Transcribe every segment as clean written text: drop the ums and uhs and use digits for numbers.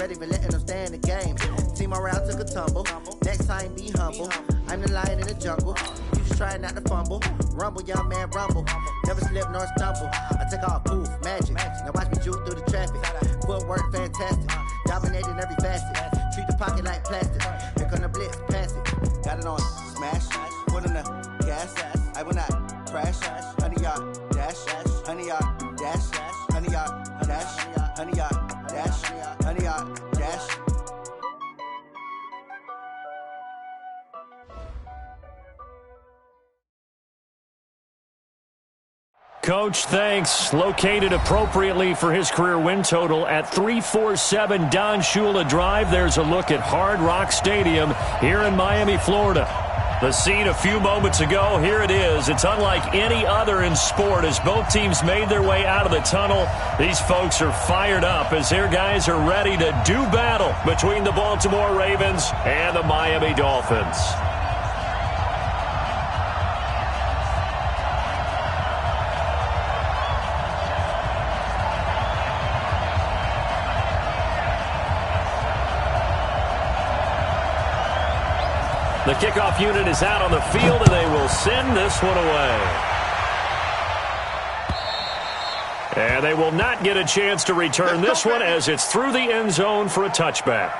Not even letting them stay in the game. Team around took a tumble. Next time be humble. I'm the lion in the jungle. You just try not to fumble. Rumble, young man, rumble. Never slip nor stumble. I take off, poof, magic. Now watch me juke through the traffic. Footwork fantastic. Dominating every facet. Treat the pocket like plastic. Here come the blitz, pass it. Got it on smash. Put in the gas. I will not crash. Honey yard dash. Honey yard dash. Honey yard dash. Honey yard dash. Honey yard dash. Coach, thanks. Located appropriately for his career win total at 347 Don Shula Drive. There's a look at Hard Rock Stadium here in Miami, Florida. The scene a few moments ago, here it is. It's unlike any other in sport as both teams made their way out of the tunnel. These folks are fired up as their guys are ready to do battle between the Baltimore Ravens and the Miami Dolphins. The kickoff unit is out on the field, and they will send this one away. And they will not get a chance to return this one as it's through the end zone for a touchback.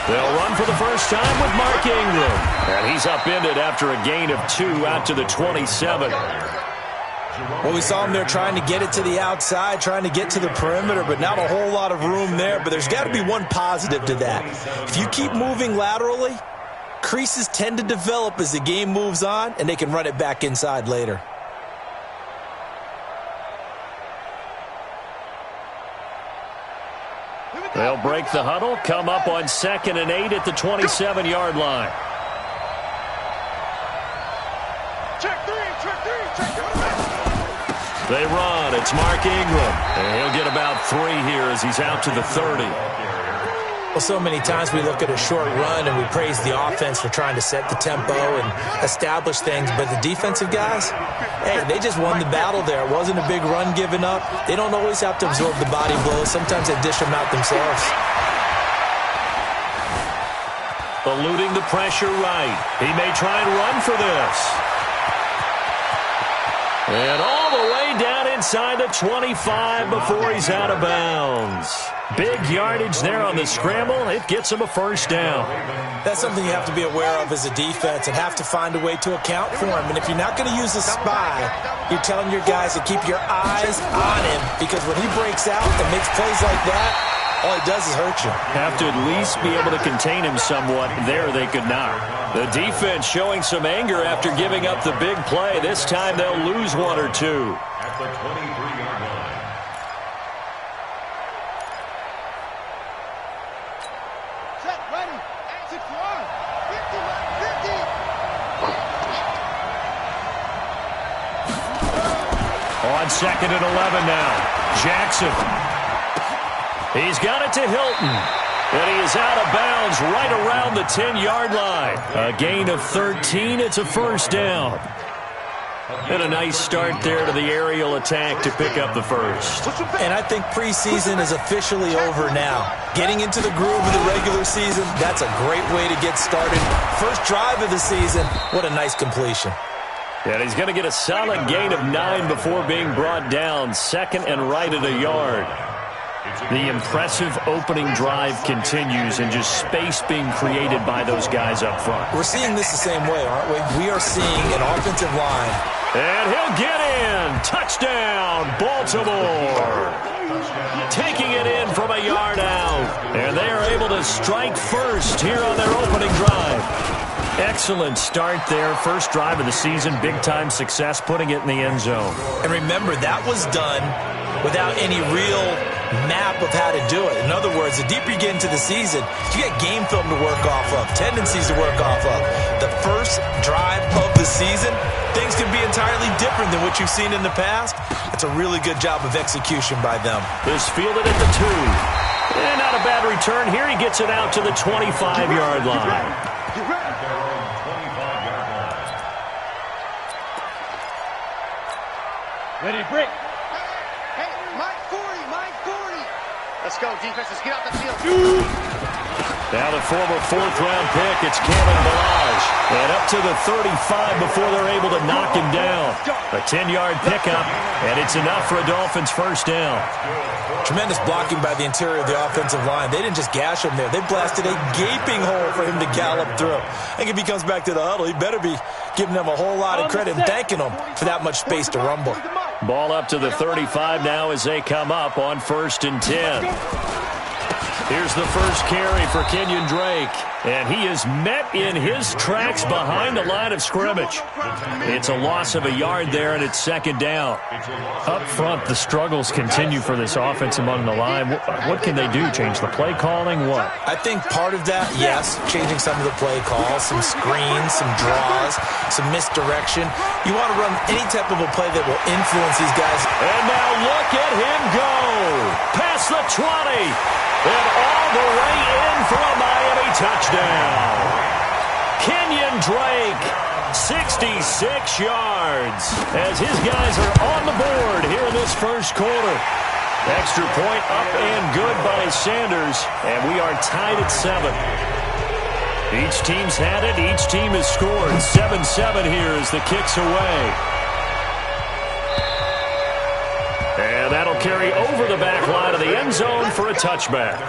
They'll run for the first time with Mark Ingram. And he's upended after a gain of 2 out to the 27. Well, we saw him there trying to get it to the outside, trying to get to the perimeter, but not a whole lot of room there. But there's got to be one positive to that. If you keep moving laterally, creases tend to develop as the game moves on, and they can run it back inside later. They'll break the huddle, come up on 2nd and 8 at the 27-yard line. They run. It's Mark Ingram. And he'll get about 3 here as he's out to the 30. Well, so many times we look at a short run and we praise the offense for trying to set the tempo and establish things, but the defensive guys, hey, they just won the battle there. It wasn't a big run given up. They don't always have to absorb the body blows. Sometimes they dish them out themselves. Eluding the pressure right. He may try and run for this. And all the way down inside the 25 before he's out of bounds. Big yardage there on the scramble. It gets him a first down. That's something you have to be aware of as a defense and have to find a way to account for him. And if you're not going to use a spy, you're telling your guys to keep your eyes on him, because when he breaks out and makes plays like that, all he does is hurt you. Have to at least be able to contain him somewhat. There they could not. The defense showing some anger after giving up the big play. This time they'll lose 1 or 2. At the 23-yard line. Set, ready, 61, 50. On 2nd and 11 now. Jackson. He's got it to Hilton. And he is out of bounds right around the 10-yard line. A gain of 13. It's a first down. And a nice start there to the aerial attack to pick up the first. And I think preseason is officially over now. Getting into the groove of the regular season, that's a great way to get started. First drive of the season, what a nice completion. And he's going to get a solid gain of 9 before being brought down. 2nd and right at a yard. The impressive opening drive continues, and just space being created by those guys up front. We're seeing this the same way, aren't we? We are seeing an offensive line. And he'll get in. Touchdown, Baltimore. Taking it in from a yard out. And they are able to strike first here on their opening drive. Excellent start there. First drive of the season. Big-time success, putting it in the end zone. And remember, that was done without any real map of how to do it. In other words, the deeper you get into the season, you get game film to work off of, tendencies to work off of. The first drive of the season, things can be entirely different than what you've seen in the past. It's a really good job of execution by them. This fielded at the 2. And not a bad return here. He gets it out to the 25-yard line. Ready to break. Hey, Mike 40, Mike 40. Let's go, defense. Let's get out the field. Now the former 4th-round pick, it's Kevin Balaj. And up to the 35 before they're able to knock him down. A 10-yard pickup, and it's enough for a Dolphins first down. Tremendous blocking by the interior of the offensive line. They didn't just gash him there. They blasted a gaping hole for him to gallop through. I think if he comes back to the huddle, he better be giving them a whole lot of credit and thanking them for that much space to rumble. Ball up to the 35 now as they come up on 1st and 10. Here's the first carry for Kenyon Drake. And he is met in his tracks behind the line of scrimmage. It's a loss of a yard there, and it's 2nd down. Up front, the struggles continue for this offense among the line. What can they do? Change the play calling? What? I think part of that, yes, changing some of the play calls, some screens, some draws, some misdirection. You want to run any type of a play that will influence these guys. And now look at him go. Past the 20. And all the way in for a Miami touchdown. Kenyon Drake, 66 yards, as his guys are on the board here in this first quarter. Extra point up and good by Sanders, and we are tied at 7. Each team's had it. Each team has scored. 7-7 here as the kick's away. And that'll carry over the back line of the end zone for a touchback.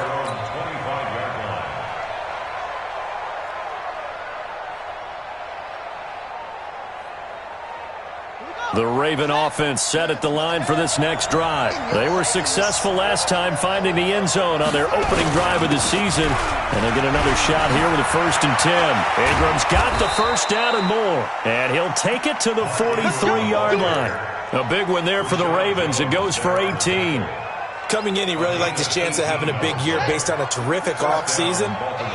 The Raven offense set at the line for this next drive. They were successful last time finding the end zone on their opening drive of the season. And they'll get another shot here with a 1st and 10. Ingram's got the first down and more. And he'll take it to the 43-yard line. A big one there for the Ravens. It goes for 18. Coming in, he really liked his chance of having a big year based on a terrific offseason.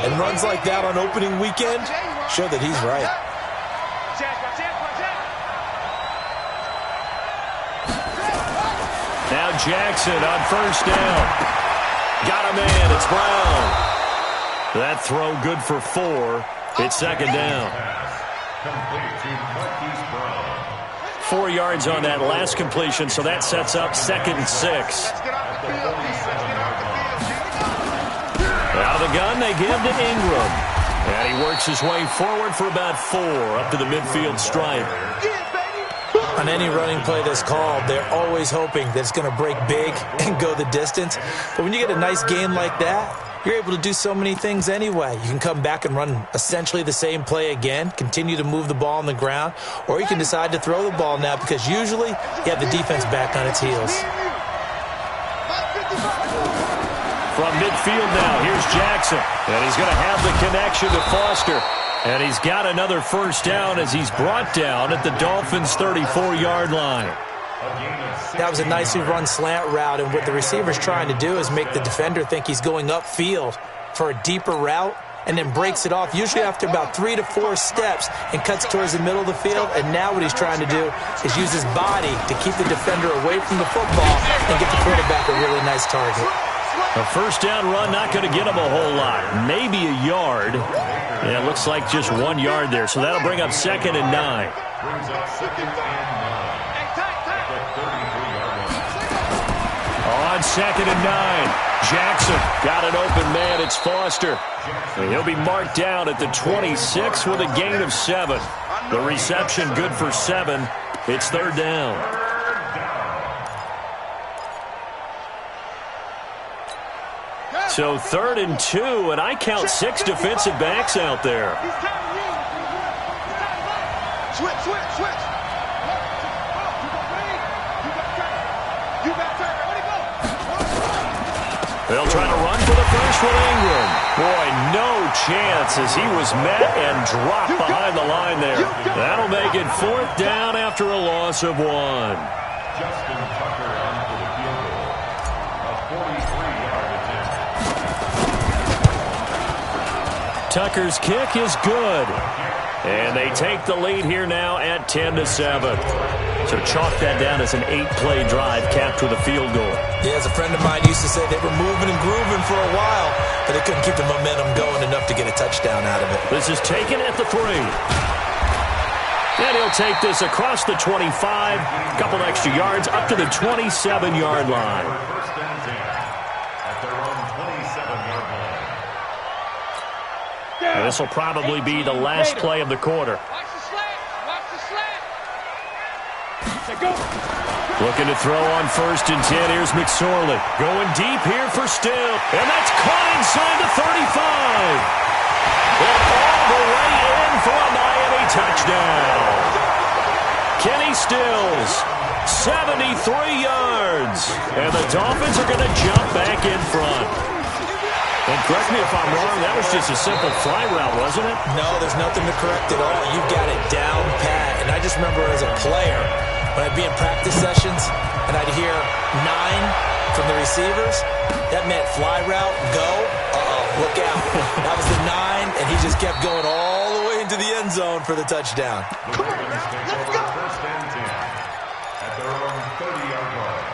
And runs like that on opening weekend show that he's right. Now Jackson on 1st down. Got a man. It's Brown. That throw good for 4. It's 2nd down. 4 yards on that last completion, so that sets up 2nd and 6. Out of the gun, they give to Ingram. And he works his way forward for about 4 up to the midfield stripe. On any running play that's called, they're always hoping that it's going to break big and go the distance. But when you get a nice gain like that, you're able to do so many things anyway. You can come back and run essentially the same play again, continue to move the ball on the ground, or you can decide to throw the ball now because usually you have the defense back on its heels. From midfield now, here's Jackson. And he's going to have the connection to Foster. And he's got another first down as he's brought down at the Dolphins' 34-yard line. That was a nicely run slant route, and what the receiver's trying to do is make the defender think he's going upfield for a deeper route and then breaks it off, usually after about 3 to 4 steps, and cuts towards the middle of the field. And now what he's trying to do is use his body to keep the defender away from the football and get the quarterback a really nice target. A first down run, not going to get him a whole lot. Maybe a yard. Yeah, it looks like just 1 yard there. So that'll bring up 2nd and 9. Brings up 2nd and 9. On 2nd and 9. Jackson got an open man. It's Foster. And he'll be marked down at the 26 with a gain of 7. The reception good for 7. It's 3rd down. So 3rd and 2, and I count 6 defensive backs out there. Switch. They'll try to run for the first with Ingram. Boy, no chance as he was met and dropped behind the line there. That'll make it 4th down after a loss of 1. Justin Tucker on for the field goal. Tucker's kick is good. And they take the lead here now at 10-7. So chalk that down as an 8-play drive capped with a field goal. Yeah, as a friend of mine used to say, they were moving and grooving for a while, but they couldn't keep the momentum going enough to get a touchdown out of it. This is taken at the 3. And he'll take this across the 25, a couple extra yards, up to the 27-yard line. First and 10 at their own 27-yard line. And this will probably be the last play of the quarter. Watch the slant. Watch the slant. Looking to throw on 1st and 10. Here's McSorley. Going deep here for Still. And that's caught inside the 35. And all the way in for a Miami touchdown. Kenny Stills, 73 yards. And the Dolphins are going to jump back in front. And correct me if I'm wrong, that was just a simple fly route, wasn't it? No, there's nothing to correct at all. You've got it down pat. And I just remember as a player, when I'd be in practice sessions and I'd hear 9 from the receivers, that meant fly route, go, look out. That was the 9, and he just kept going all the way into the end zone for the touchdown. Come on, let's go. First and 10 at their own 30-yard line.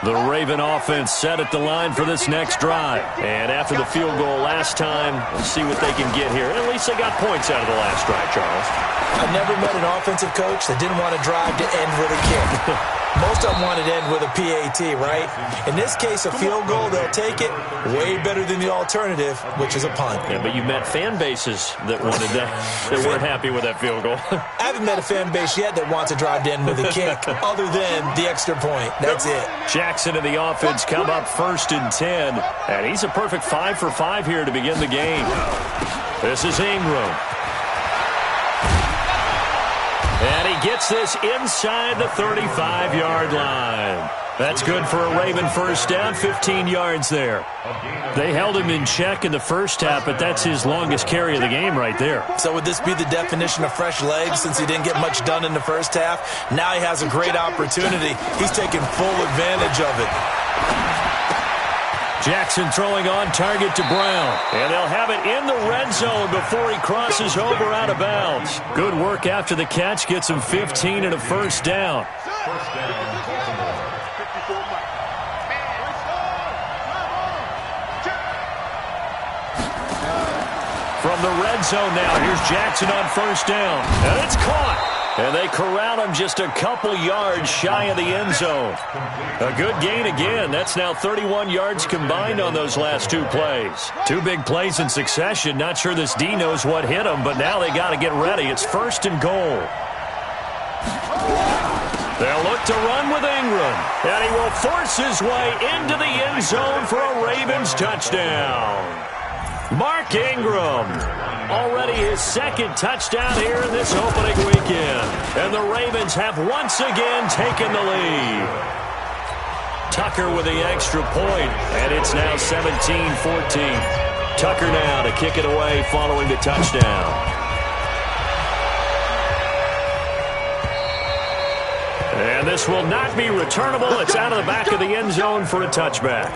The Raven offense set at the line for this next drive. And after the field goal last time, we'll see what they can get here. At least they got points out of the last drive, Charles. I've never met an offensive coach that didn't want to drive to end with a kick. Most of them wanted to end with a PAT, right? In this case, a field goal, they'll take it. Way better than the alternative, which is a punt. Yeah, but you met fan bases that wanted that, that weren't happy with that field goal. I haven't met a fan base yet that wants to drive to end with a kick, other than the extra point. That's it. Jackson and the offense come up 1st and 10. And he's a perfect 5 for 5 here to begin the game. This is Ingram. And he gets this inside the 35-yard line. That's good for a Raven first down, 15 yards there. They held him in check in the first half, but that's his longest carry of the game right there. So would this be the definition of fresh legs since he didn't get much done in the first half? Now he has a great opportunity. He's taking full advantage of it. Jackson throwing on target to Brown. And they'll have it in the red zone before he crosses over out of bounds. Good work after the catch. Gets him 15 and a first down. First down, Baltimore. From the red zone now, here's Jackson on first down. And it's caught. And they corral him just a couple yards shy of the end zone. A good gain again. That's now 31 yards combined on those last 2 plays. 2 big plays in succession. Not sure this D knows what hit him, but now they got to get ready. It's 1st and goal. They'll look to run with Ingram. And he will force his way into the end zone for a Ravens touchdown. Mark Ingram, already his 2nd touchdown here in this opening weekend. And the Ravens have once again taken the lead. Tucker with the extra point, and it's now 17-14. Tucker now to kick it away following the touchdown. And this will not be returnable. It's out of the back of the end zone for a touchback.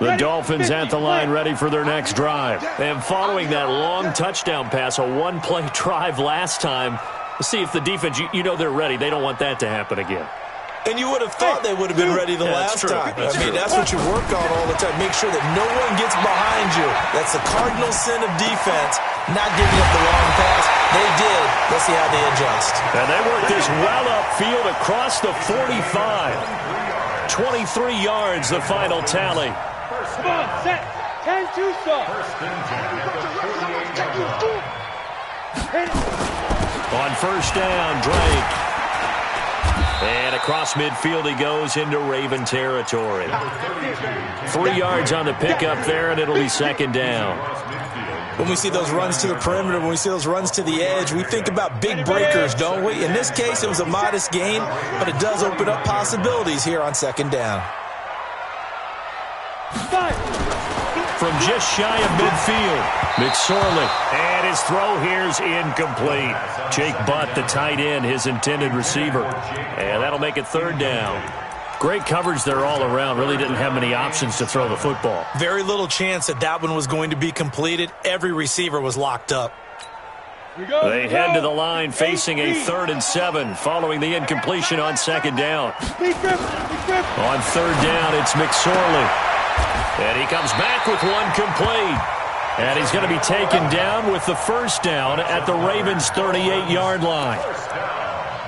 The Dolphins at the line ready for their next drive. And following that long touchdown pass, a 1-play drive last time, let's see if the defense, you know they're ready. They don't want that to happen again. And you would have thought they would have been ready the last time. That's what you work on all the time. Make sure that no one gets behind you. That's the cardinal sin of defense, not giving up the long pass. They did. Let's see how they adjust. And they work this well upfield across the 45. 23 yards, the final tally. Come on, set. 10-2 stop. First and 10 at the 48-yard line. On first down, Drake. And across midfield he goes into Raven territory. 3 yards on the pickup there, and it'll be 2nd down. When we see those runs to the perimeter, when we see those runs to the edge, we think about big breakers, don't we? In this case, it was a modest gain, but it does open up possibilities here on 2nd down. from just shy of midfield. McSorley, and his throw here's incomplete. Jake Butt, the tight end, his intended receiver. And that'll make it third down. Great coverage there all around. Really didn't have many options to throw the football. Very little chance that that one was going to be completed. Every receiver was locked up. They head to the line facing a 3rd and 7 following the incompletion on 2nd down. On 3rd down, it's McSorley. And he comes back with one complete. And he's going to be taken down with the 1st down at the Ravens' 38-yard line.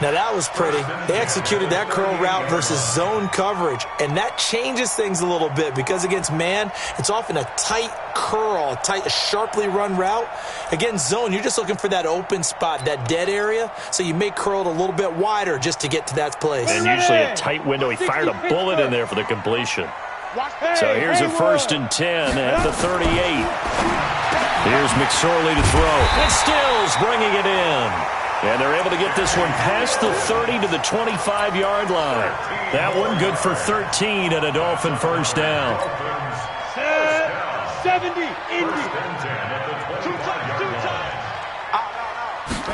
Now, that was pretty. They executed that curl route versus zone coverage, and that changes things a little bit because against man, it's often a tight curl, a sharply run route. Against zone, you're just looking for that open spot, that dead area, so you may curl it a little bit wider just to get to that place. And usually a tight window. He fired a bullet in there for the completion. So here's a 1st and 10 at the 38. Here's McSorley to throw. And Stills bringing it in. And they're able to get this one past the 30 to the 25-yard line. That one good for 13 and a Dolphin 1st down. 70, Indy. 2 times.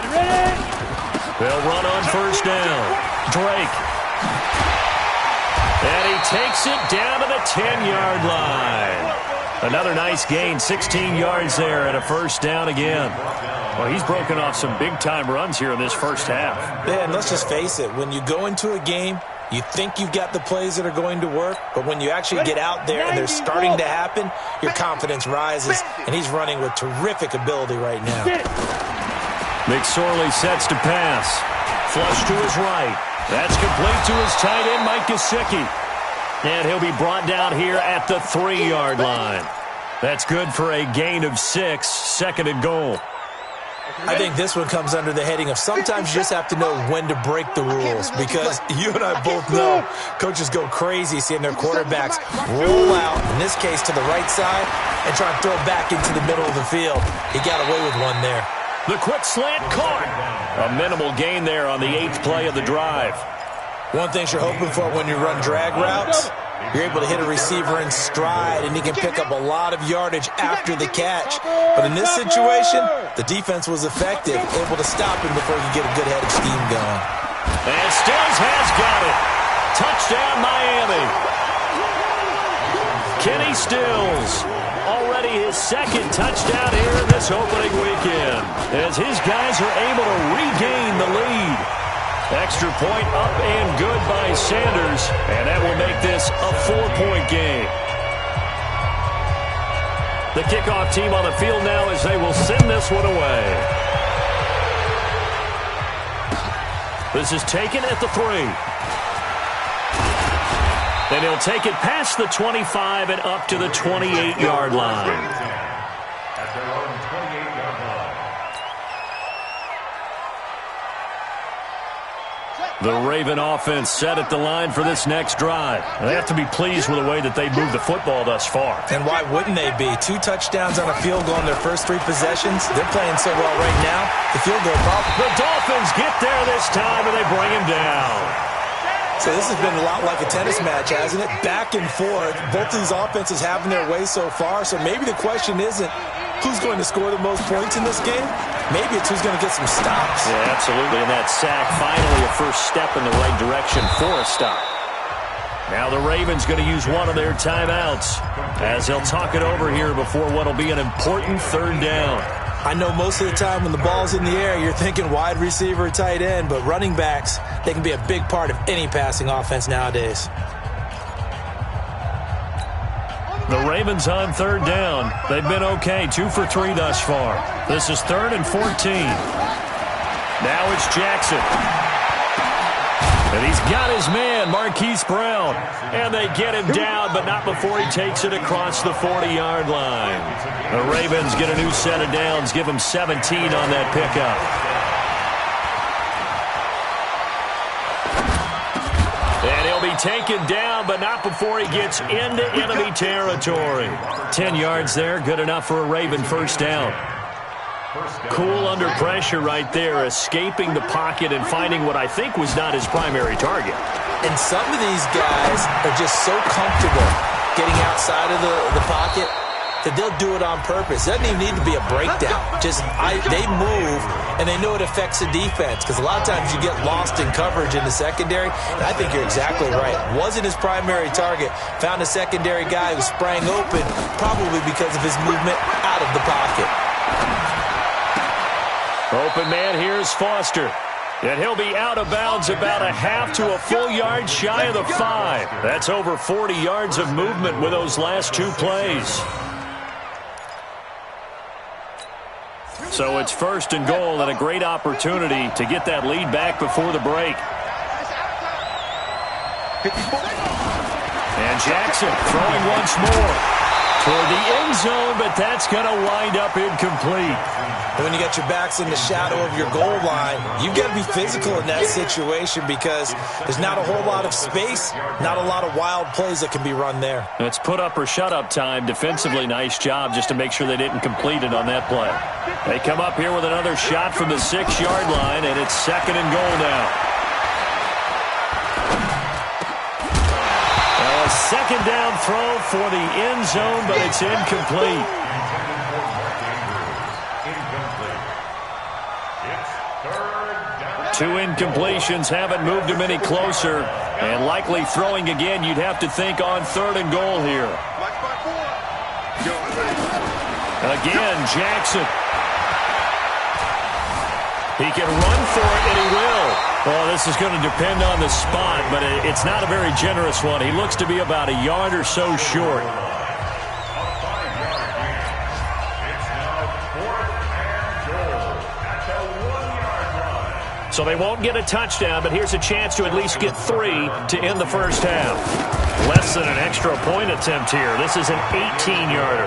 Ready? They'll run on 1st down. Drake. And he takes it down to the 10-yard line. Another nice gain, 16 yards there and a 1st down again. Well, he's broken off some big-time runs here in this 1st half. Yeah, and let's just face it. When you go into a game, you think you've got the plays that are going to work, but when you actually get out there and they're starting to happen, your confidence rises, and he's running with terrific ability right now. McSorley sets to pass. Flush to his right. That's complete to his tight end, Mike Gesicki. And he'll be brought down here at the 3-yard line. That's good for a gain of 6, 2nd and goal. I think this one comes under the heading of sometimes you just have to know when to break the rules, because you and I both know coaches go crazy seeing their quarterbacks roll out, in this case to the right side, and try and throw it back into the middle of the field. He got away with one there. The quick slant caught. A minimal gain there on the 8th play of the drive. One thing you're hoping for when you run drag routes, you're able to hit a receiver in stride, and he can pick up a lot of yardage after the catch. But in this situation, the defense was effective, able to stop him before he could get a good head of steam going. And Stills has got it. Touchdown, Miami. Kenny Stills, already his 2nd touchdown here in this opening weekend, as his guys are able to regain the lead. Extra point up and good by Sanders, and that will make this a 4-point game. The kickoff team on the field now as they will send this one away. This is taken at the 3. Then he'll take it past the 25 and up to the 28-yard line. At their own 28-yard line. The Raven offense set at the line for this next drive. They have to be pleased with the way that they moved the football thus far. And why wouldn't they be? 2 touchdowns on a field goal in their first 3 possessions. They're playing so well right now. The field goal problem. The Dolphins get there this time, and they bring him down. So this has been a lot like a tennis match, hasn't it? Back and forth. Both of these offenses having their way so far. So maybe the question isn't who's going to score the most points in this game. Maybe it's who's going to get some stops. Yeah, absolutely. And that sack, finally a first step in the right direction for a stop. Now the Ravens going to use one of their timeouts as they'll talk it over here before what will be an important 3rd down. I know most of the time when the ball's in the air, you're thinking wide receiver, tight end, but running backs, they can be a big part of any passing offense nowadays. The Ravens on 3rd down. They've been okay, 2 for 3 thus far. This is 3rd and 14. Now it's Jackson. And he's got his man, Marquise Brown. And they get him down, but not before he takes it across the 40-yard line. The Ravens get a new set of downs, give him 17 on that pickup. And he'll be taken down, but not before he gets into enemy territory. 10 yards there, good enough for a Raven 1st down. Cool under pressure right there, escaping the pocket and finding what I think was not his primary target. And some of these guys are just so comfortable getting outside of the pocket that they'll do it on purpose. It doesn't even need to be a breakdown. Just they move, and they know it affects the defense because a lot of times you get lost in coverage in the secondary, and I think you're exactly right. Wasn't his primary target. Found a secondary guy who sprang open, probably because of his movement out of the pocket. Open man, here's Foster. And he'll be out of bounds about a half to a full yard shy of the 5. That's over 40 yards of movement with those last 2 plays. So it's 1st and goal and a great opportunity to get that lead back before the break. And Jackson throwing once more toward the end zone, but that's going to wind up incomplete. When you got your backs in the shadow of your goal line, you've got to be physical in that situation because there's not a whole lot of space, not a lot of wild plays that can be run there. It's put up or shut up time. Defensively, nice job just to make sure they didn't complete it on that play. They come up here with another shot from the 6-yard line, and it's 2nd and goal now. A 2nd down throw for the end zone, but it's incomplete. 2 incompletions haven't moved him any closer, and likely throwing again, you'd have to think on 3rd and goal here. Again, Jackson. He can run for it, and he will. Well, this is going to depend on the spot, but it's not a very generous one. He looks to be about a yard or so short. So they won't get a touchdown, but here's a chance to at least get 3 to end the first half. Less than an extra point attempt here. This is an 18-yarder.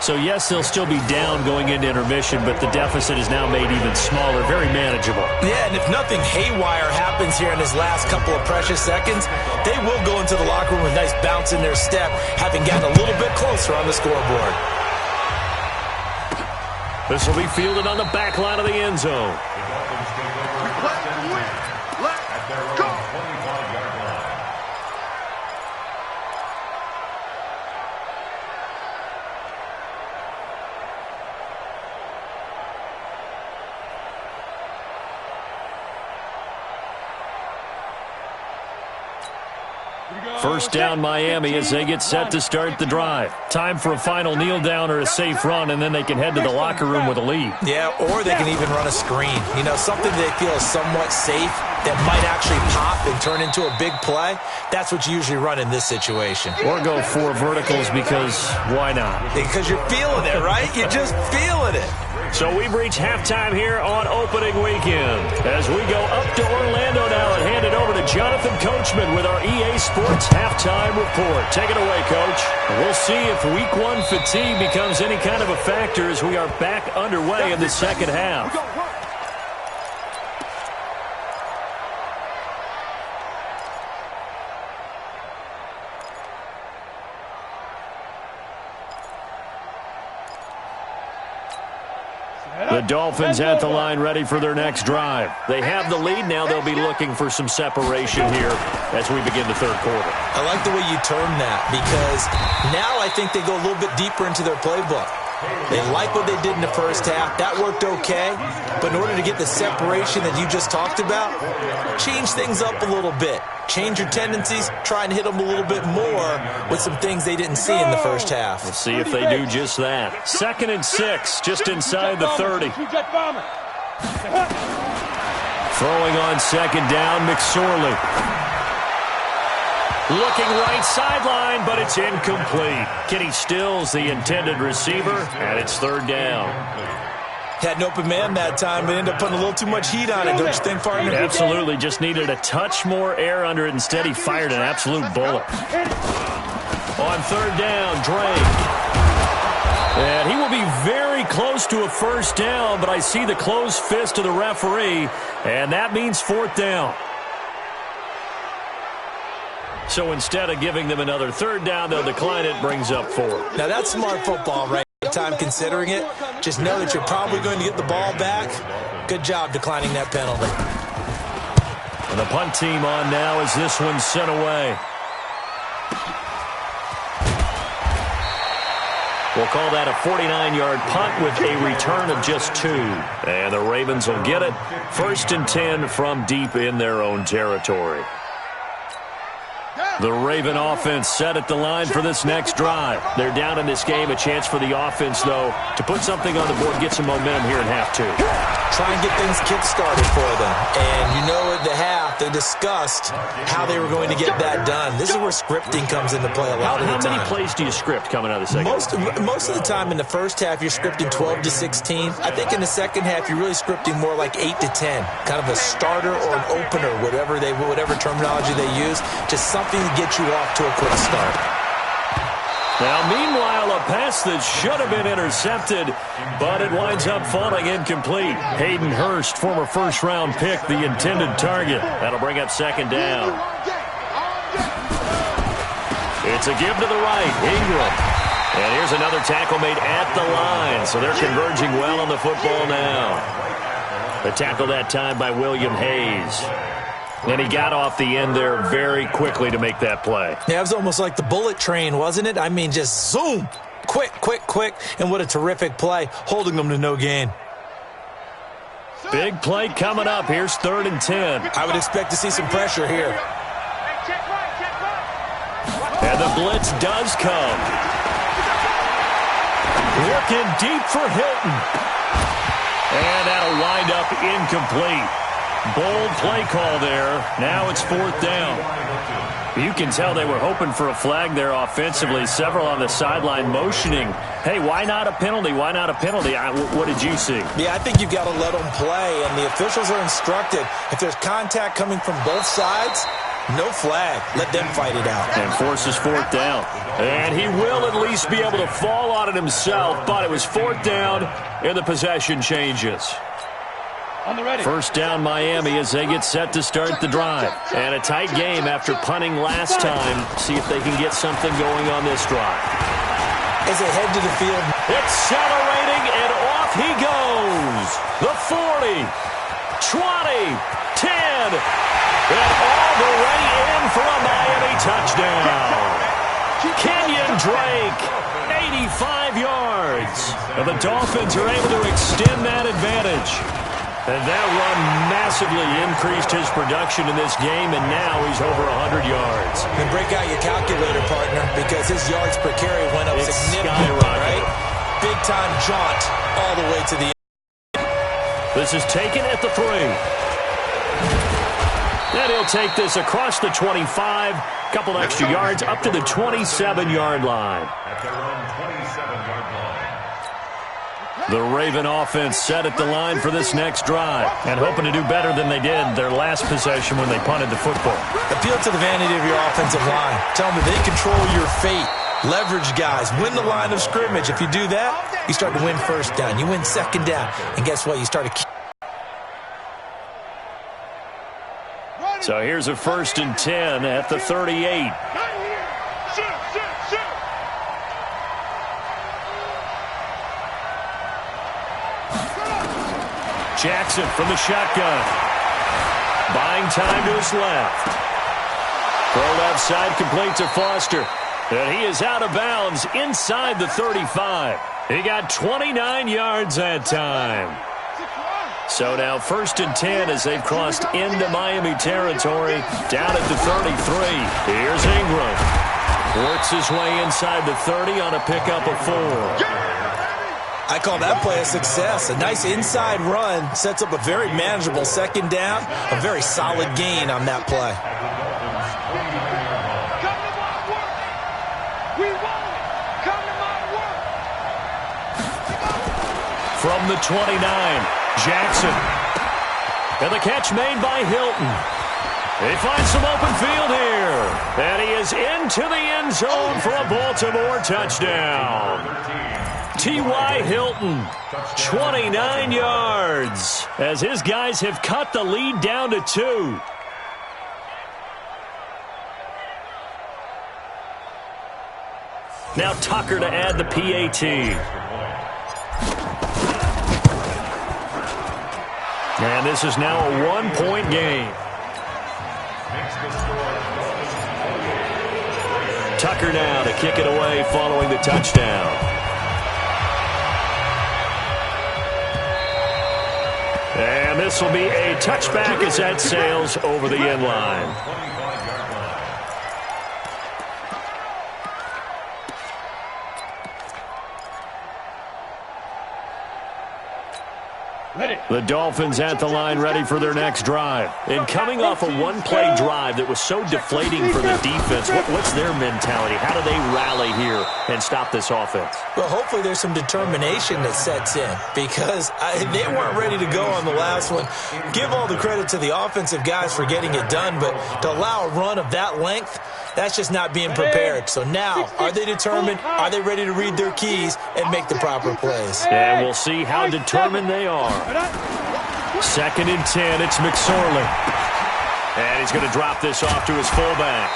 So, yes, they'll still be down going into intermission, but the deficit is now made even smaller, very manageable. Yeah, and if nothing haywire happens here in his last couple of precious seconds, they will go into the locker room with a nice bounce in their step, having gotten a little bit closer on the scoreboard. This will be fielded on the back line of the end zone. First down, Miami, as they get set to start the drive. Time for a final kneel down or a safe run, and then they can head to the locker room with a lead. Yeah, or they can even run a screen. You know, something they feel is somewhat safe that might actually pop and turn into a big play. That's what you usually run in this situation. Or go 4 verticals because why not? Because you're feeling it, right? You're just feeling it. So we've reached halftime here on opening weekend. As we go up to Orlando now and hand it over to Jonathan Coachman with our EA Sports Halftime Report. Take it away, Coach. We'll see if Week 1 fatigue becomes any kind of a factor as we are back underway in the second half. The Dolphins at the line ready for their next drive. They have the lead now. They'll be looking for some separation here as we begin the third quarter. I like the way you term that because now I think they go a little bit deeper into their playbook. They like what they did in the first half. That worked okay. But in order to get the separation that you just talked about, change things up a little bit. Change your tendencies. Try and hit them a little bit more with some things they didn't see in the first half. Let's see if they do just that. 2nd and 6, just inside the 30. Throwing on 2nd down, McSorley. Looking right sideline, but it's incomplete. Kenny Stills, the intended receiver, and it's 3rd down. Had an open man that time, but ended up putting a little too much heat on it, don't you think, partner? Absolutely. Just needed a touch more air under it. Instead, he fired an absolute bullet. On 3rd down, Drake. And he will be very close to a first down, but I see the closed fist of the referee, and that means 4th down. So instead of giving them another 3rd down, they'll decline it, brings up 4. Now that's smart football, right? Time considering it. Just know that you're probably going to get the ball back. Good job declining that penalty. And the punt team on now as this one's sent away. We'll call that a 49-yard punt with a return of just 2. And the Ravens will get it. 1st and 10 from deep in their own territory. The Raven offense set at the line for this next drive. They're down in this game. A chance for the offense, though, to put something on the board, get some momentum here in half 2. Try and get things kick-started for them. And you know at the half, they discussed how they were going to get that done. This is where scripting comes into play a lot of the time. How many plays do you script coming out of the second? Most of the time in the first half, you're scripting 12 to 16. I think in the second half, you're really scripting more like 8 to 10. Kind of a starter or an opener, whatever terminology they use. Just something to get you off to a quick start. Now, meanwhile, a pass that should have been intercepted, but it winds up falling incomplete. Hayden Hurst, former first-round pick, the intended target. That'll bring up 2nd down. It's a give to the right, Ingram. And here's another tackle made at the line, so they're converging well on the football now. The tackle that time by William Hayes. And he got off the end there very quickly to make that play. Yeah, it was almost like the bullet train, wasn't it? I mean, just zoom. Quick, quick, quick. And what a terrific play, holding them to no gain. Big play coming up. Here's 3rd and 10. I would expect to see some pressure here. And the blitz does come. Looking deep for Hilton. And that'll wind up incomplete. Bold play call there. Now it's 4th down. You can tell they were hoping for a flag there offensively. Several on the sideline motioning. Hey, why not a penalty? Why not a penalty? What did you see? Yeah, I think you've got to let them play, and the officials are instructed. If there's contact coming from both sides, no flag. Let them fight it out. And forces 4th down. And he will at least be able to fall on it himself, but it was 4th down, and the possession changes. First down Miami as they get set to start the drive. And a tight game after punting last time. See if they can get something going on this drive. As they head to the field. Accelerating, and off he goes. The 40, 20, 10. And all the way in for a Miami touchdown. Kenyon Drake, 85 yards. And the Dolphins are able to extend that advantage. And that run massively increased his production in this game, and now he's over 100 yards. And break out your calculator, partner, because his yards per carry went up significantly, right? Big-time jaunt all the way to the end. This is taken at the 3. And he'll take this across the 25, couple extra yards, up to the 27-yard line. At their own 27-yard line. The Raven offense set at the line for this next drive and hoping to do better than they did their last possession when they punted the football. Appeal to the vanity of your offensive line. Tell them that they control your fate. Leverage guys. Win the line of scrimmage. If you do that, you start to win 1st down. You win 2nd down. And guess what? You start to... So here's a 1st and 10 at the 38. Jackson from the shotgun. Buying time to his left. Throw left side complete to Foster. And he is out of bounds inside the 35. He got 29 yards that time. So now 1st and 10 as they've crossed into Miami territory. Down at the 33. Here's Ingram. Works his way inside the 30 on a pickup of 4. I call that play a success. A nice inside run sets up a very manageable 2nd down. A very solid gain on that play. From the 29, Jackson. And the catch made by Hilton. He finds some open field here. And he is into the end zone for a Baltimore touchdown. T.Y. Hilton, 29 yards, as his guys have cut the lead down to 2. Now Tucker to add the PAT. And this is now a 1-point game. Tucker now to kick it away following the touchdown. this will be a touchback as that sails over the end line. The Dolphins at the line ready for their next drive. And coming off a one-play drive that was so deflating for the defense, what's their mentality? How do they rally here and stop this offense? Well, hopefully there's some determination that sets in because they weren't ready to go on the last one. Give all the credit to the offensive guys for getting it done, but to allow a run of that length, that's just not being prepared. So now, are they determined? Are they ready to read their keys and make the proper plays? And we'll see how determined they are. 2nd and 10, it's McSorley. And he's going to drop this off to his fullback.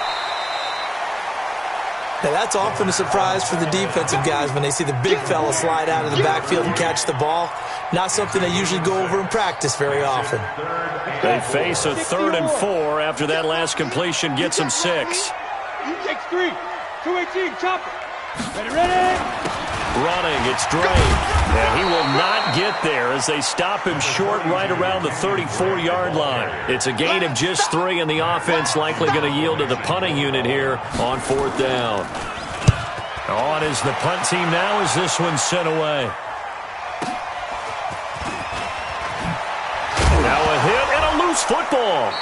Now, that's often a surprise for the defensive guys when they see the big fella slide out of the backfield and catch the ball. Not something they usually go over in practice very often. They face a 3rd and 4 after that last completion gets them 6. You take 3. 218, chopper. Ready. Running, it's Drake. And he will not get there as they stop him short right around the 34-yard line. It's a gain of just 3, and the offense likely going to yield to the punting unit here on 4th down. On is the punt team now as this one's sent away. Now a hit and a loose football.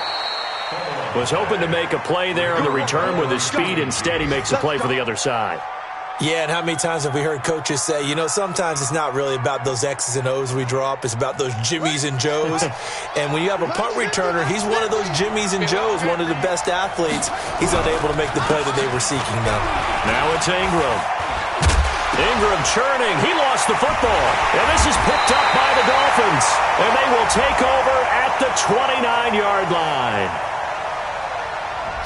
Was hoping to make a play there on the return with his speed. Instead, he makes a play for the other side. Yeah, and how many times have we heard coaches say, you know, sometimes it's not really about those X's and O's we draw up. It's about those Jimmies and Joes. And when you have a punt returner, he's one of those Jimmies and Joes, one of the best athletes. He's unable to make the play that they were seeking, though. Now it's Ingram. Ingram churning. He lost the football. And this is picked up by the Dolphins. And they will take over at the 29-yard line.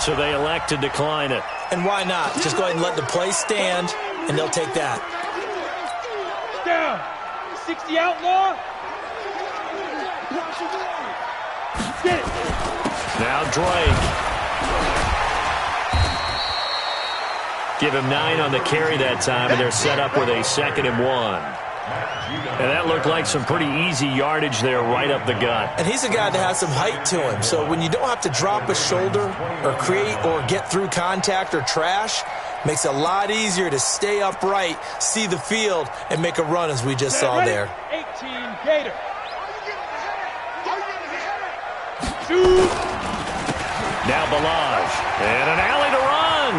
So they elect to decline it. And why not? Just go ahead and let the play stand, and they'll take that. Down. 60 outlaw. Get it. Now Drake. Give him 9 on the carry that time, and they're set up with a 2nd and 1. And that looked like some pretty easy yardage there right up the gut. And he's a guy that has some height to him. So when you don't have to drop a shoulder or create or get through contact or trash, makes it a lot easier to stay upright, see the field, and make a run as we just saw there. 18 Gator. Shoot. Now Balaj. And an alley to run.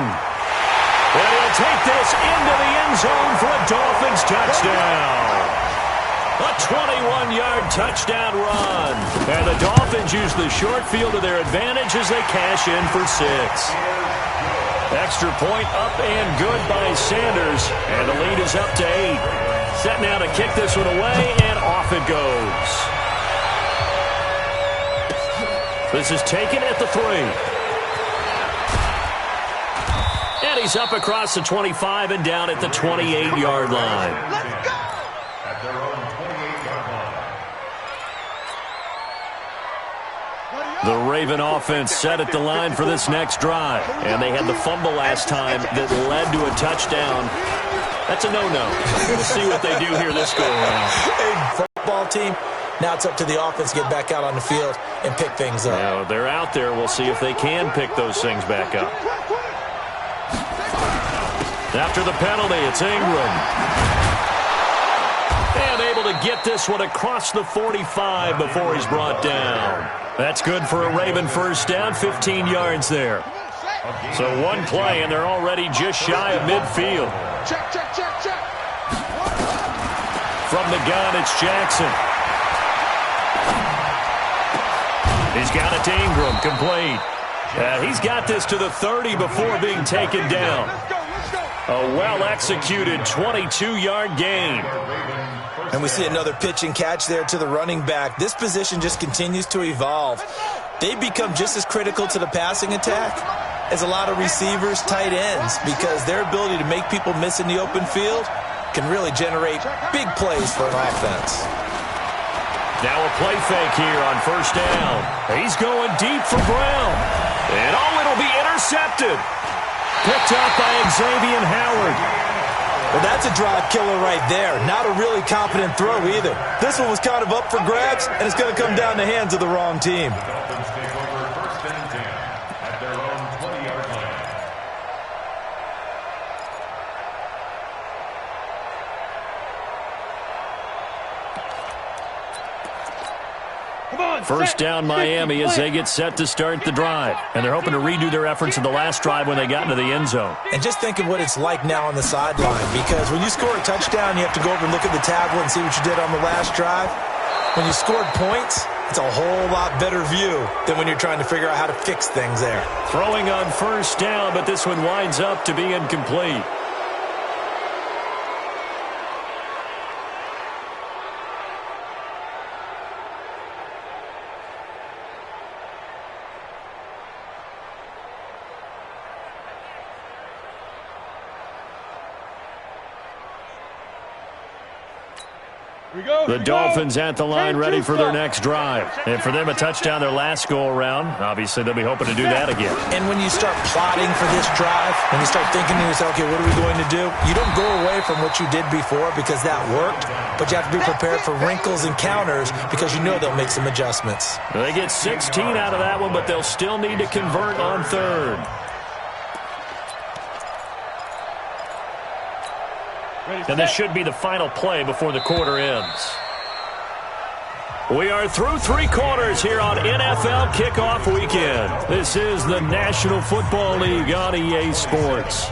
And he'll take this into the end zone for a Dolphins touchdown. A 21-yard touchdown run. And the Dolphins use the short field to their advantage as they cash in for 6. Extra point up and good by Sanders. And the lead is up to 8. Set now to kick this one away, and off it goes. This is taken at the 3. And he's up across the 25 and down at the 28-yard line. Let's go! At their own 28-yard line. The Raven offense set at the line for this next drive. And they had the fumble last time that led to a touchdown. That's a no-no. We'll see what they do here this go-around. Hey, football team, now it's up to the offense to get back out on the field and pick things up. Now, they're out there. We'll see if they can pick those things back up. After the penalty, it's Ingram. And able to get this one across the 45 before he's brought down. That's good for a Raven first down, 15 yards there. So one play, and they're already just shy of midfield. Check. From the gun, it's Jackson. He's got it to Ingram, complete. He's got this to the 30 before being taken down. A well-executed 22-yard gain. And we see another pitch and catch there to the running back. This position just continues to evolve. They become just as critical to the passing attack as a lot of receivers, tight ends, because their ability to make people miss in the open field can really generate big plays for an offense. Now a play fake here on first down. He's going deep for Brown. And it'll be intercepted. Picked up by Xavier Howard. Well, that's a drive killer right there. Not a really confident throw either. This one was kind of up for grabs, and it's going to come down the hands of the wrong team. The Dolphins take over 1st and 10 at their own 20-yard line. First down Miami as they get set to start the drive. And they're hoping to redo their efforts in the last drive when they got into the end zone. And just think of what it's like now on the sideline, because when you score a touchdown, you have to go over and look at the tablet and see what you did on the last drive. When you scored points, it's a whole lot better view than when you're trying to figure out how to fix things there. Throwing on first down, but this one winds up to be incomplete. The Dolphins at the line ready for their next drive. And for them, a touchdown their last go-around. Obviously, they'll be hoping to do that again. And when you start plotting for this drive, when you start thinking to yourself, okay, what are we going to do? You don't go away from what you did before because that worked, but you have to be prepared for wrinkles and counters because you know they'll make some adjustments. They get 16 out of that one, but they'll still need to convert on third. And this should be the final play before the quarter ends. We are through 3 quarters here on NFL Kickoff Weekend. This is the National Football League on EA Sports.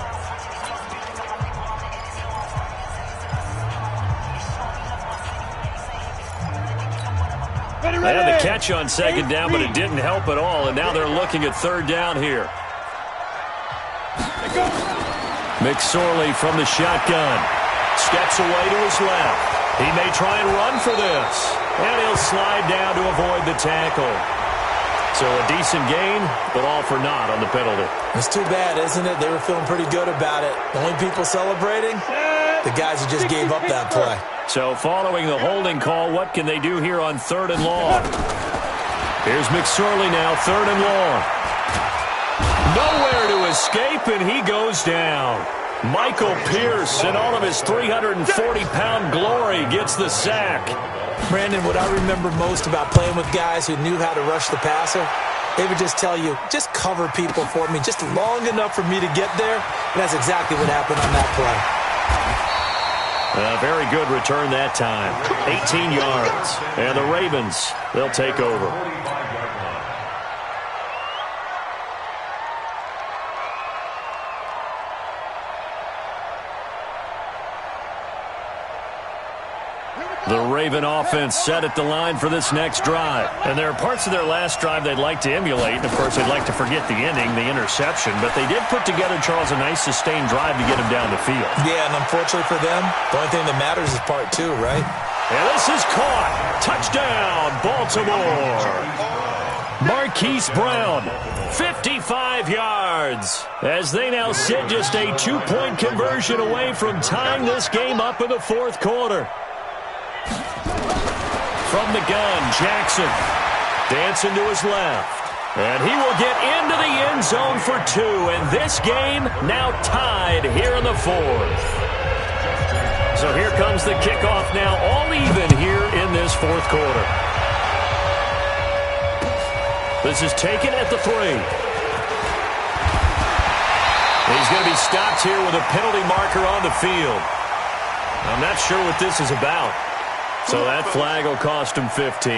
They had the catch on second down, but it didn't help at all, and now they're looking at third down here. McSorley from the shotgun. Steps away to his left. He may try and run for this. And he'll slide down to avoid the tackle. So a decent gain, but all for naught on the penalty. It's too bad, isn't it? They were feeling pretty good about it. The only people celebrating? The guys who just gave up that play. So following the holding call, what can they do here on third and long? Here's McSorley now, third and long. Nowhere to escape, and he goes down. Michael Pierce, in all of his 340-pound glory, gets the sack. Brandon, what I remember most about playing with guys who knew how to rush the passer, they would just tell you, just cover people for me, just long enough for me to get there. And that's exactly what happened on that play. A very good return that time. 18 yards. And the Ravens, they'll take over. The Raven offense set at the line for this next drive. And there are parts of their last drive they'd like to emulate. And, of course, they'd like to forget the ending, the interception. But they did put together, Charles, a nice sustained drive to get him down the field. Yeah, and unfortunately for them, the only thing that matters is part 2, right? And this is caught. Touchdown, Baltimore. Marquise Brown, 55 yards. As they now sit just a 2-point conversion away from tying this game up in the fourth quarter. From the gun, Jackson dancing to his left. And he will get into the end zone for 2. And this game now tied here in the fourth. So here comes the kickoff now, all even here in this fourth quarter. This is taken at the 3. He's going to be stopped here with a penalty marker on the field. I'm not sure what this is about. So that flag will cost him 15.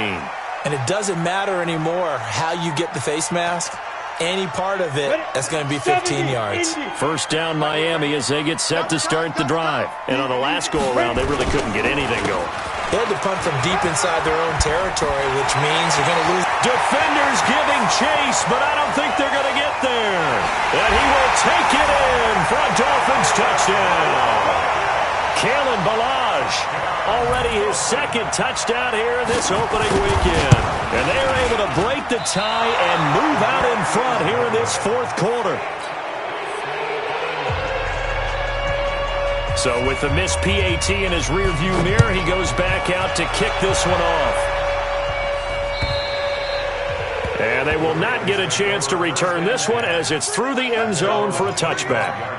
And it doesn't matter anymore how you get the face mask. Any part of it, that's going to be 15 yards. First down Miami as they get set to start the drive. And on the last go-around, they really couldn't get anything going. They had to punt from deep inside their own territory, which means you're going to lose. Defenders giving chase, but I don't think they're going to get there. And he will take it in for a Dolphins touchdown. Kalen Ballage, already his second touchdown here in this opening weekend. And they are able to break the tie and move out in front here in this fourth quarter. So with the missed PAT in his rearview mirror, he goes back out to kick this one off. And they will not get a chance to return this one as it's through the end zone for a touchback.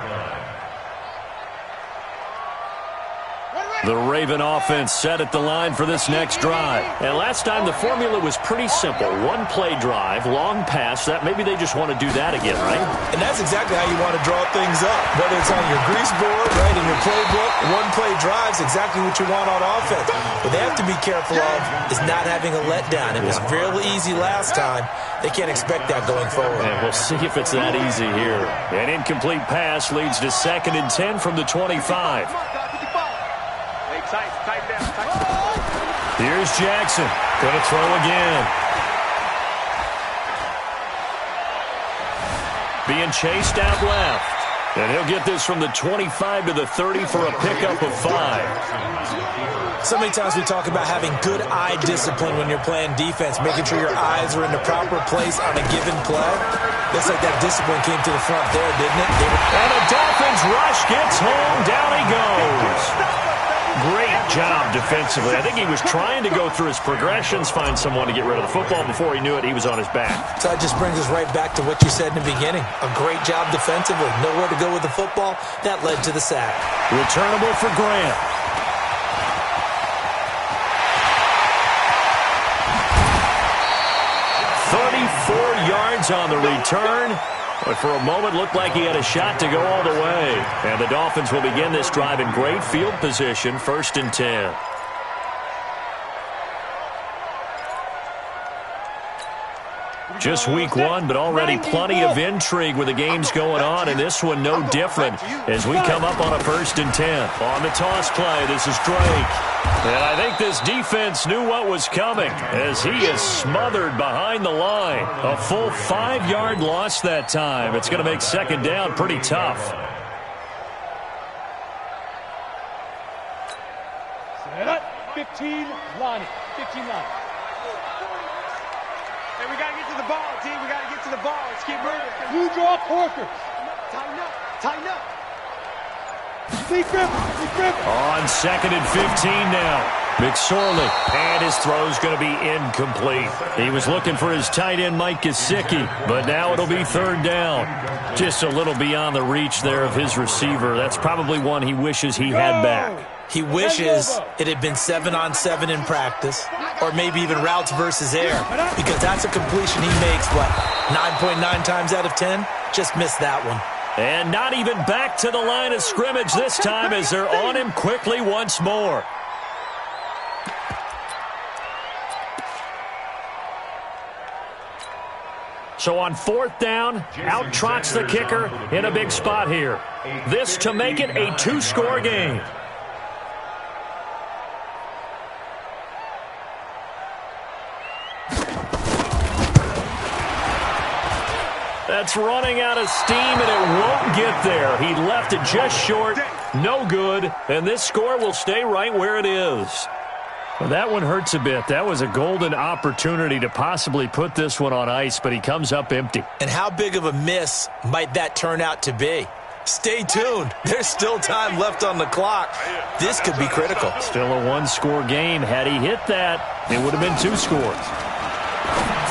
The Raven offense set at the line for this next drive. And last time the formula was pretty simple. One-play drive, long pass. That maybe they just want to do that again, right? And that's exactly how you want to draw things up. Whether it's on your grease board, right, in your playbook, one-play drive's exactly what you want on offense. What they have to be careful of is not having a letdown. It was real easy last time. They can't expect that going forward. And we'll see if it's that easy here. An incomplete pass leads to 2nd and 10 from the 25. Here's Jackson. Going to throw again. Being chased out left. And he'll get this from the 25 to the 30 for a pickup of 5. So many times we talk about having good eye discipline when you're playing defense, making sure your eyes are in the proper place on a given play. Looks like that discipline came to the front there, didn't it? And the Dolphins rush gets home. Down he goes. Great job defensively. I think he was trying to go through his progressions, find someone to get rid of the football. Before he knew it, he was on his back. So that just brings us right back to what you said in the beginning. A great job defensively. Nowhere to go with the football. That led to the sack. Returnable for Grant. Yards on the return, but for a moment looked like he had a shot to go all the way. And the Dolphins will begin this drive in great field position, 1st and 10. Just week 1, but already plenty of intrigue with the games going on, and this one no different as we come up on a 1st and 10. On the toss play, this is Drake. And I think this defense knew what was coming as he is smothered behind the line. A full 5-yard loss that time. It's going to make 2nd down pretty tough. Set up. 15 line. 15 line. Hey, we got to get to the ball, team. We got to get to the ball. Let's keep moving. You draw quarters. Tighten up. Tighten up. Be careful. On 2nd and 15 now. McSorley, and his throw's going to be incomplete. He was looking for his tight end, Mike Gesicki, but now it'll be 3rd down. Just a little beyond the reach there of his receiver. That's probably one he wishes he had back. He wishes it had been 7-on-7 in practice, or maybe even routes versus air, because that's a completion he makes, 9.9 times out of 10? Just missed that one. And not even back to the line of scrimmage this time as they're on him quickly once more. So on 4th down, out trots the kicker in a big spot here. This to make it a 2-score game. That's running out of steam, and it won't get there. He left it just short, no good, and this score will stay right where it is. Well, that one hurts a bit. That was a golden opportunity to possibly put this one on ice, but he comes up empty. And how big of a miss might that turn out to be? Stay tuned. There's still time left on the clock. This could be critical. Still a 1-score game. Had he hit that, it would have been 2 scores.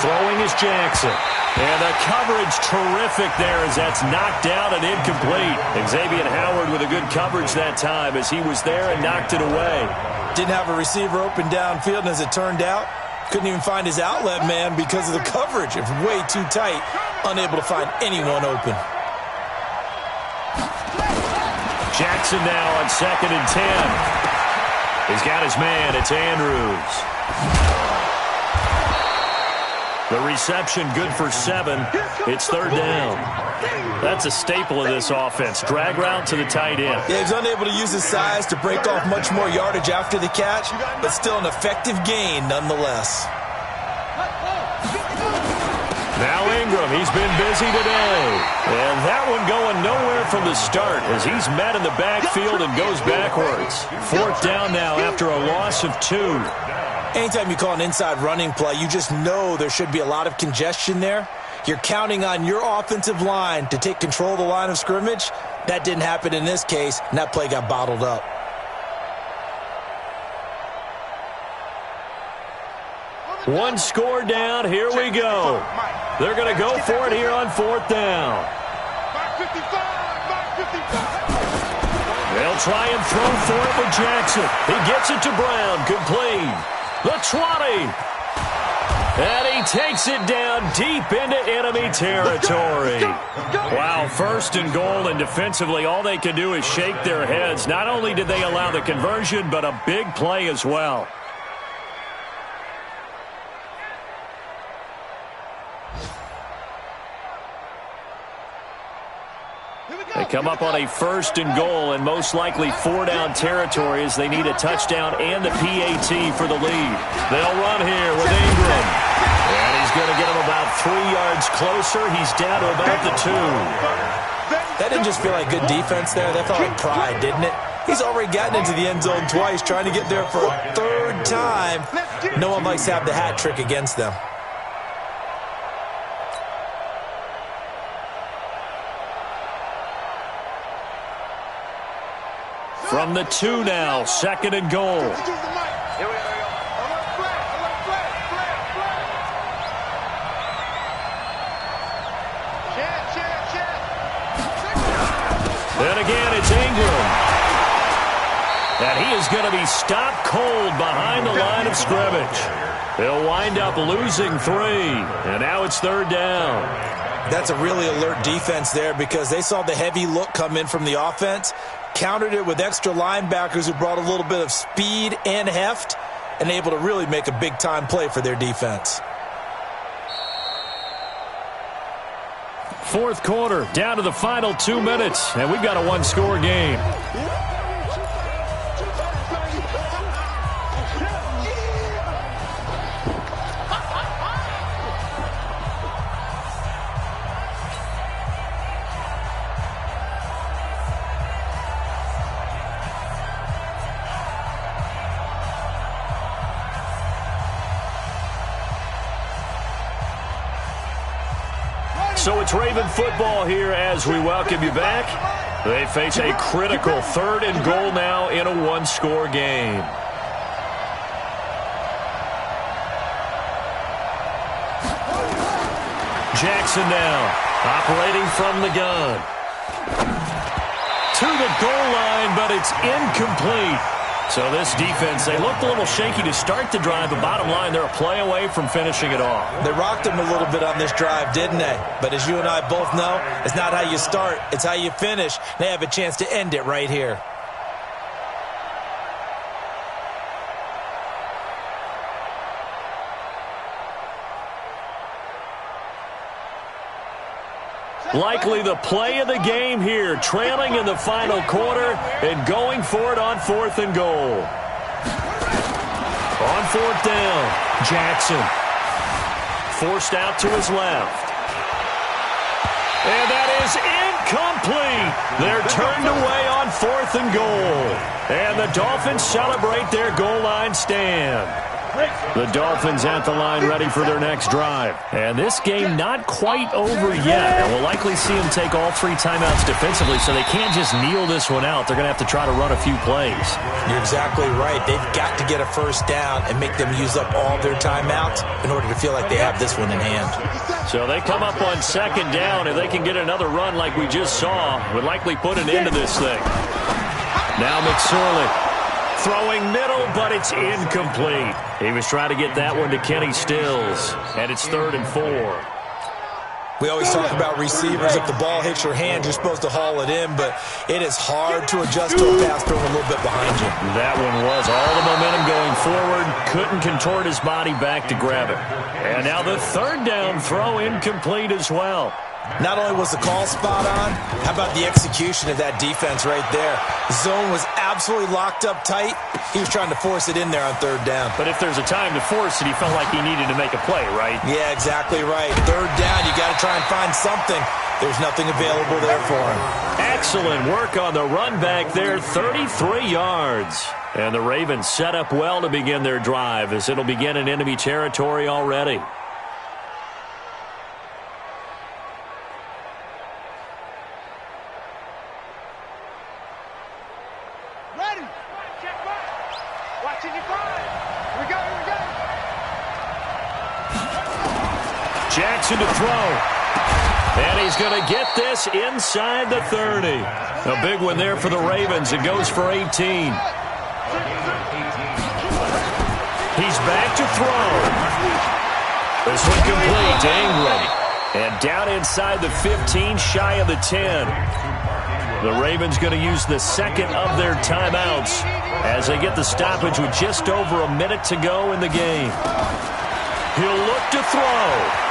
Throwing is Jackson. And the coverage terrific there as that's knocked down and incomplete. Xavier Howard with a good coverage that time as he was there and knocked it away. Didn't have a receiver open downfield, and as it turned out, couldn't even find his outlet man because of the coverage. It was way too tight, unable to find anyone open. Jackson now on 2nd and 10. He's got his man. It's Andrews. The reception good for 7. It's 3rd down. That's a staple of this offense. Drag route to the tight end. Yeah, he's unable to use his size to break off much more yardage after the catch, but still an effective gain nonetheless. Now Ingram, he's been busy today. And that one going nowhere from the start as he's met in the backfield and goes backwards. 4th down now after a loss of 2. Anytime you call an inside running play, you just know there should be a lot of congestion there. You're counting on your offensive line to take control of the line of scrimmage. That didn't happen in this case, and that play got bottled up. One score down. Here we go. They're going to go for it here on 4th down. They'll try and throw for it with Jackson. He gets it to Brown. Complete. The 20. And he takes it down deep into enemy territory. Wow, 1st and goal, and defensively all they can do is shake their heads. Not only did they allow the conversion, but a big play as well. They come up on a 1st and goal and most likely 4-down territory as they need a touchdown and the PAT for the lead. They'll run here with Ingram. And he's going to get him about 3 yards closer. He's down to about the 2. That didn't just feel like good defense there. That felt like pride, didn't it? He's already gotten into the end zone twice, trying to get there for a 3rd time. No one likes to have the hat trick against them. From the 2 now, 2nd and goal. Here we go. And again, it's Ingram. And he is going to be stopped cold behind the line of scrimmage. They'll wind up losing 3. And now it's 3rd down. That's a really alert defense there because they saw the heavy look come in from the offense, countered it with extra linebackers who brought a little bit of speed and heft, and able to really make a big-time play for their defense. 4th quarter, down to the final 2 minutes, and we've got a 1-score game. So it's Raven football here as we welcome you back. They face a critical 3rd and goal now in a 1-score game. Jackson now, operating from the gun. To the goal line, but it's incomplete. So this defense, they looked a little shaky to start the drive, but bottom line, they're a play away from finishing it off. They rocked them a little bit on this drive, didn't they? But as you and I both know, it's not how you start, it's how you finish. They have a chance to end it right here. Likely the play of the game here, trailing in the final quarter and going for it on 4th and goal. On 4th down, Jackson. Forced out to his left. And that is incomplete. They're turned away on 4th and goal. And the Dolphins celebrate their goal line stand. The Dolphins at the line ready for their next drive. And this game not quite over yet. And we'll likely see them take all 3 timeouts defensively, so they can't just kneel this one out. They're going to have to try to run a few plays. You're exactly right. They've got to get a 1st down and make them use up all their timeouts in order to feel like they have this one in hand. So they come up on 2nd down. If they can get another run like we just saw, would likely put an end to this thing. Now McSorley. Throwing middle, but it's incomplete. He was trying to get that one to Kenny Stills, and it's 3rd and 4. We always talk about receivers. If the ball hits your hand, you're supposed to haul it in, but it is hard to adjust to a pass thrown a little bit behind you. That one was all the momentum going forward. Couldn't contort his body back to grab it. And now the 3rd down throw incomplete as well. Not only was the call spot on, how about the execution of that defense right there? The zone was absolutely locked up tight. He was trying to force it in there on 3rd down. But if there's a time to force it, he felt like he needed to make a play, right? Yeah, exactly right. 3rd down, you got to try and find something. There's nothing available there for him. Excellent work on the run back there, 33 yards. And the Ravens set up well to begin their drive as it'll begin in enemy territory already. Jackson to throw. And he's going to get this inside the 30. A big one there for the Ravens. It goes for 18. He's back to throw. This one complete to Ingram. And down inside the 15, shy of the 10. The Ravens going to use the second of their timeouts as they get the stoppage with just over a minute to go in the game. He'll look to throw.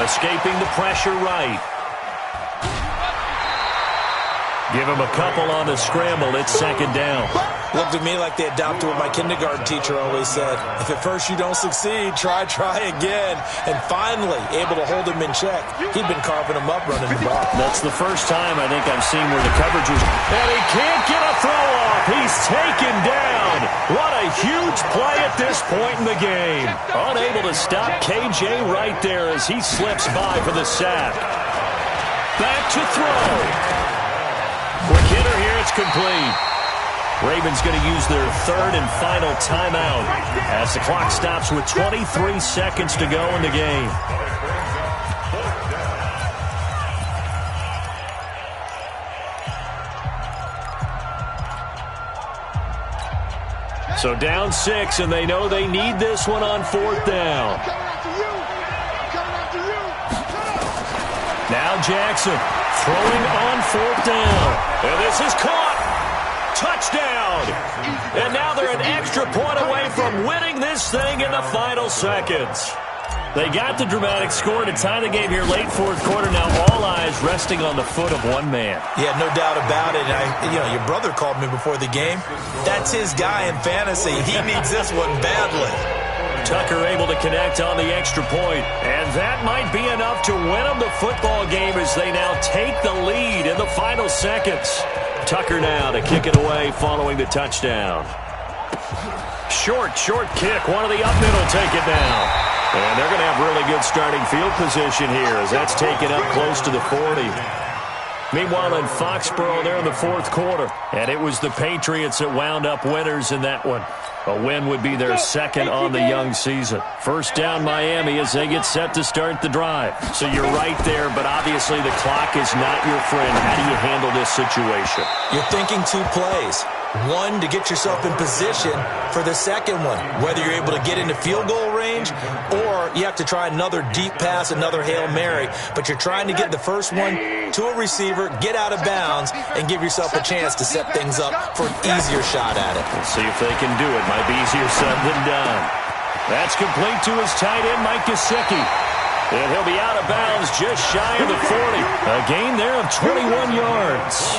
Escaping the pressure right. Give him a couple on the scramble. It's second down. Looked to me like they adopted what my kindergarten teacher always said. If at first you don't succeed, try again. And finally, able to hold him in check. He'd been carving him up running the ball. That's the first time I think I've seen where the coverage was. And he can't get a throw off. He's taken down. What a huge play at this point in the game. Unable to stop KJ right there as he slips by for the sack. Back to throw. Quick hitter here. It's complete. Ravens going to use their third and final timeout as the clock stops with 23 seconds to go in the game. So down 6, and they know they need this one on fourth down. Now Jackson throwing on fourth down. And this is caught. Touchdown! And now they're an extra point away from winning this thing in the final seconds. They got the dramatic score to tie the game here late fourth quarter. Now all eyes resting on the foot of one man. Yeah, no doubt about it. Your brother called me before the game. That's his guy in fantasy. He needs this one badly. Tucker able to connect on the extra point. And that might be enough to win them the football game as they now take the lead in the final seconds. Tucker now to kick it away following the touchdown. Short kick. One of the up middle take it down. And they're going to have really good starting field position here as that's taken up close to the 40. Meanwhile, in Foxborough, they're in the fourth quarter. And it was the Patriots that wound up winners in that one. A win would be their second on the young season. First down Miami as they get set to start the drive. So you're right there, but obviously the clock is not your friend. How do you handle this situation? You're thinking 2 plays. One, to get yourself in position for the second one, whether you're able to get into field goal range or you have to try another deep pass, another Hail Mary. But you're trying to get the first one to a receiver, get out of bounds, and give yourself a chance to set things up for an easier shot at it. We'll see if they can do it. Might be easier said than done. That's complete to his tight end, Mike Gesicki. And he'll be out of bounds just shy of the 40. A gain there of 21 yards.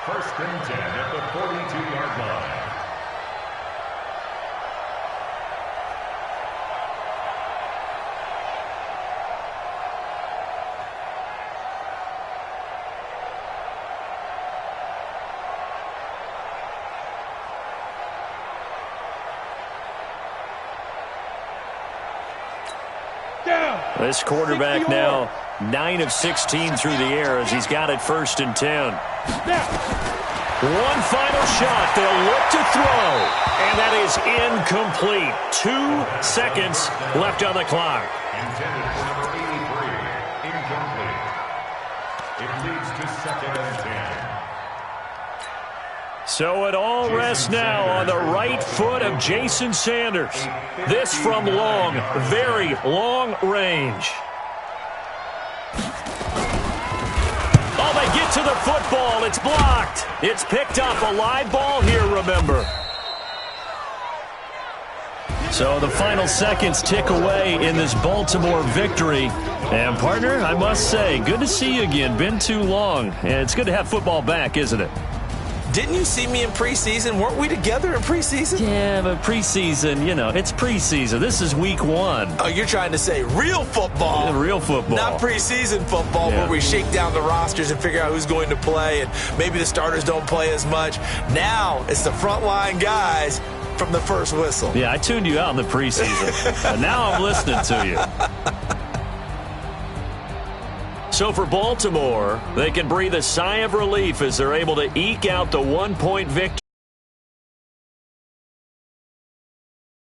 First and 10 at the 42-yard line. This quarterback now 9 of 16 through the air as he's got it first and 10. One final shot. They'll look to throw. And that is incomplete. 2 seconds left on the clock. Intended for number 83. Incomplete. It leads to second and 10. So it all rests now on the right foot of Jason Sanders. This from long, very long range. Oh, they get to the football. It's blocked. It's picked up. A live ball here, remember. So the final seconds tick away in this Baltimore victory. And, partner, I must say, good to see you again. Been too long. And it's good to have football back, isn't it? Didn't you see me in preseason? Weren't we together in preseason? Yeah, but preseason, it's preseason. This is week 1. Oh, you're trying to say real football. Real football. Not preseason football where we shake down the rosters and figure out who's going to play, and maybe the starters don't play as much. Now it's the frontline guys from the first whistle. Yeah, I tuned you out in the preseason. And now I'm listening to you. So for Baltimore, they can breathe a sigh of relief as they're able to eke out the 1-point victory.